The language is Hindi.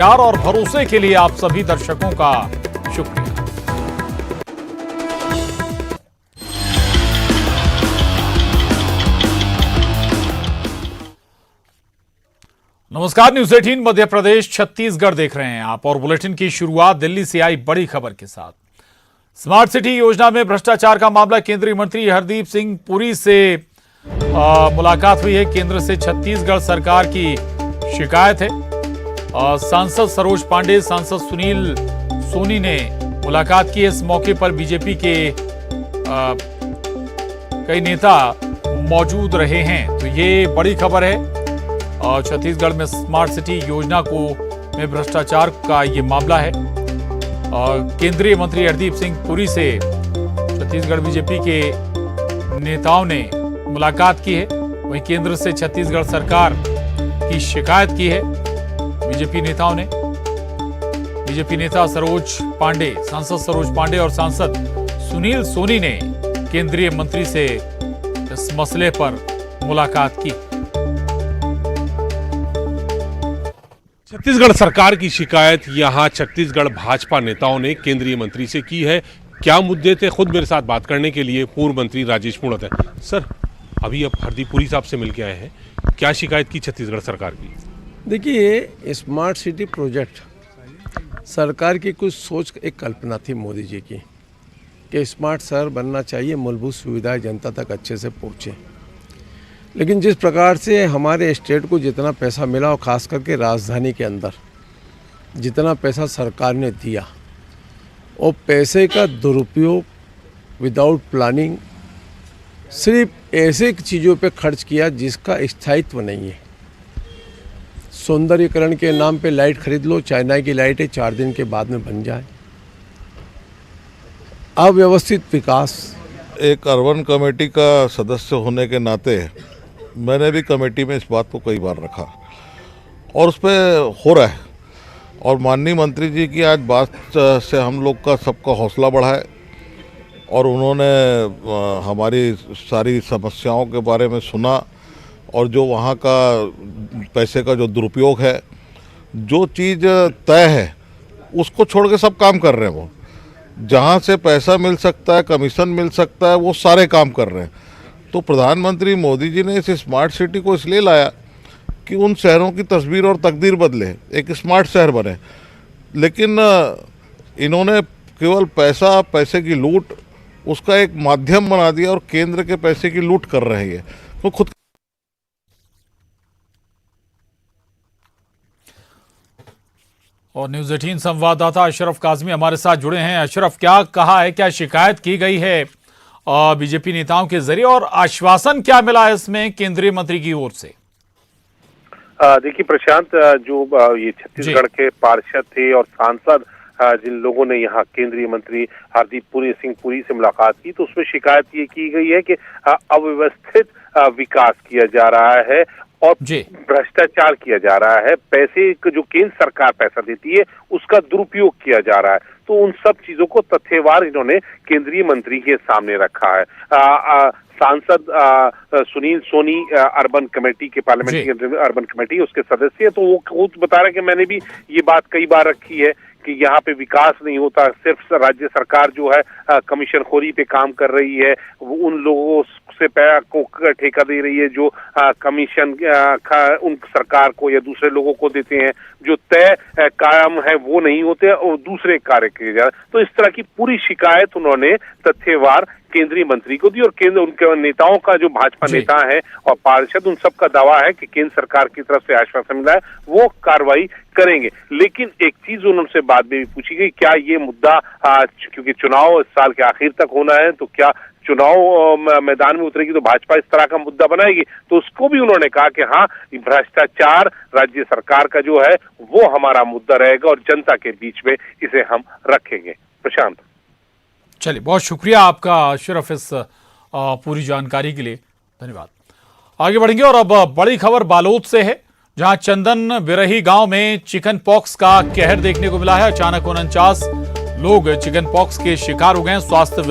प्यार और भरोसे के लिए आप सभी दर्शकों का शुक्रिया। नमस्कार, न्यूज 18 मध्य प्रदेश छत्तीसगढ़ देख रहे हैं आप और बुलेटिन की शुरुआत दिल्ली से आई बड़ी खबर के साथ। स्मार्ट सिटी योजना में भ्रष्टाचार का मामला, केंद्रीय मंत्री हरदीप सिंह पुरी से मुलाकात हुई है। केंद्र से छत्तीसगढ़ सरकार की शिकायत है। सांसद सरोज पांडे, सांसद सुनील सोनी ने मुलाकात की। इस मौके पर बीजेपी के कई नेता मौजूद रहे हैं। तो ये बड़ी खबर है। छत्तीसगढ़ में स्मार्ट सिटी योजना में भ्रष्टाचार का ये मामला है। केंद्रीय मंत्री हरदीप सिंह पुरी से छत्तीसगढ़ बीजेपी के नेताओं ने मुलाकात की है। वहीं केंद्र से छत्तीसगढ़ सरकार की शिकायत की है बीजेपी नेताओं ने। बीजेपी नेता सरोज पांडे, सांसद सरोज पांडे और सांसद सुनील सोनी ने केंद्रीय मंत्री से इस मसले पर मुलाकात की। छत्तीसगढ़ सरकार की शिकायत यहां छत्तीसगढ़ भाजपा नेताओं ने केंद्रीय मंत्री से की है। क्या मुद्दे थे, खुद मेरे साथ बात करने के लिए पूर्व मंत्री राजेश पूर्णत है। सर, अभी आप हरदीप पुरी साहब से मिलके आए हैं, क्या शिकायत की छत्तीसगढ़ सरकार की? देखिए, स्मार्ट सिटी प्रोजेक्ट सरकार की कुछ सोच, एक कल्पना थी मोदी जी की कि स्मार्ट शहर बनना चाहिए, मूलभूत सुविधाएं जनता तक अच्छे से पहुँचे। लेकिन जिस प्रकार से हमारे स्टेट को जितना पैसा मिला और ख़ास करके राजधानी के अंदर जितना पैसा सरकार ने दिया, और पैसे का दुरुपयोग विदाउट प्लानिंग सिर्फ ऐसे चीज़ों पे खर्च किया जिसका स्थायित्व नहीं है। सौंदर्यीकरण के नाम पे लाइट खरीद लो, चाइना की लाइट है, 4 दिन के बाद में बन जाए। अव्यवस्थित विकास। एक अर्बन कमेटी का सदस्य होने के नाते मैंने भी कमेटी में इस बात को कई बार रखा और उस पर हो रहा है। और माननीय मंत्री जी की आज बात से हम लोग का सबका हौसला बढ़ा है और उन्होंने हमारी सारी समस्याओं के बारे में सुना और जो वहाँ का पैसे का जो दुरुपयोग है, जो चीज़ तय है उसको छोड़ के सब काम कर रहे हैं। वो जहाँ से पैसा मिल सकता है, कमीशन मिल सकता है, वो सारे काम कर रहे हैं। तो प्रधानमंत्री मोदी जी ने इस स्मार्ट सिटी को इसलिए लाया कि उन शहरों की तस्वीर और तकदीर बदले, एक स्मार्ट शहर बने। लेकिन इन्होंने केवल पैसे की लूट, उसका एक माध्यम बना दिया और केंद्र के पैसे की लूट कर रहे हैं। तो खुद और न्यूज 18 संवाददाता अशरफ काजमी हमारे साथ जुड़े हैं। अशरफ, क्या कहा है, क्या शिकायत की गई है बीजेपी नेताओं के जरिए और आश्वासन क्या मिला है इसमें केंद्रीय मंत्री की ओर से? देखिए प्रशांत, जो ये छत्तीसगढ़ के पार्षद थे और सांसद जिन लोगों ने यहाँ केंद्रीय मंत्री हरदीप सिंह पुरी से मुलाकात की, तो उसमें शिकायत ये की गई है कि अव्यवस्थित विकास किया जा रहा है और भ्रष्टाचार किया जा रहा है। पैसे जो केंद्र सरकार पैसा देती है उसका दुरुपयोग किया जा रहा है। तो उन सब चीजों को तथ्यवार इन्होंने केंद्रीय मंत्री के सामने रखा है। सांसद सुनील सोनी अर्बन कमेटी के पार्लियामेंट्री अर्बन कमेटी उसके सदस्य है, तो वो खुद बता रहे हैं कि मैंने भी ये बात कई बार रखी है कि यहाँ पे विकास नहीं होता, सिर्फ राज्य सरकार जो है कमीशनखोरी पे काम कर रही है। उन लोगों से को ठेका दे रही है जो कमीशन उन सरकार को या दूसरे लोगों को देते हैं। जो तय काम है वो नहीं होते और दूसरे कार्य किए जा रहे। तो इस तरह की पूरी शिकायत उन्होंने तथ्यवार केंद्रीय मंत्री को दी और केंद्र उनके नेताओं का, जो भाजपा नेता है और पार्षद, उन सबका दावा है कि केंद्र सरकार की तरफ से आश्वासन मिला है, वो कार्रवाई करेंगे। लेकिन एक चीज उनसे बाद में भी पूछी गई, क्या ये मुद्दा क्योंकि चुनाव इस साल के आखिर तक होना है, तो क्या चुनाव मैदान में उतरेगी तो भाजपा इस तरह का मुद्दा बनाएगी? तो उसको भी उन्होंने कहा कि हाँ, भ्रष्टाचार राज्य सरकार का जो है वो हमारा मुद्दा रहेगा और जनता के बीच में इसे हम रखेंगे। प्रशांत, चलिए, बहुत शुक्रिया आपका अशरफ इस पूरी जानकारी के लिए, धन्यवाद। आगे बढ़ेंगे और अब बड़ी खबर बालोद से है, जहां चंदन बिरही गांव में चिकन पॉक्स का कहर देखने को मिला है। अचानक 49 लोग चिकन पॉक्स के शिकार हो गए। स्वास्थ्य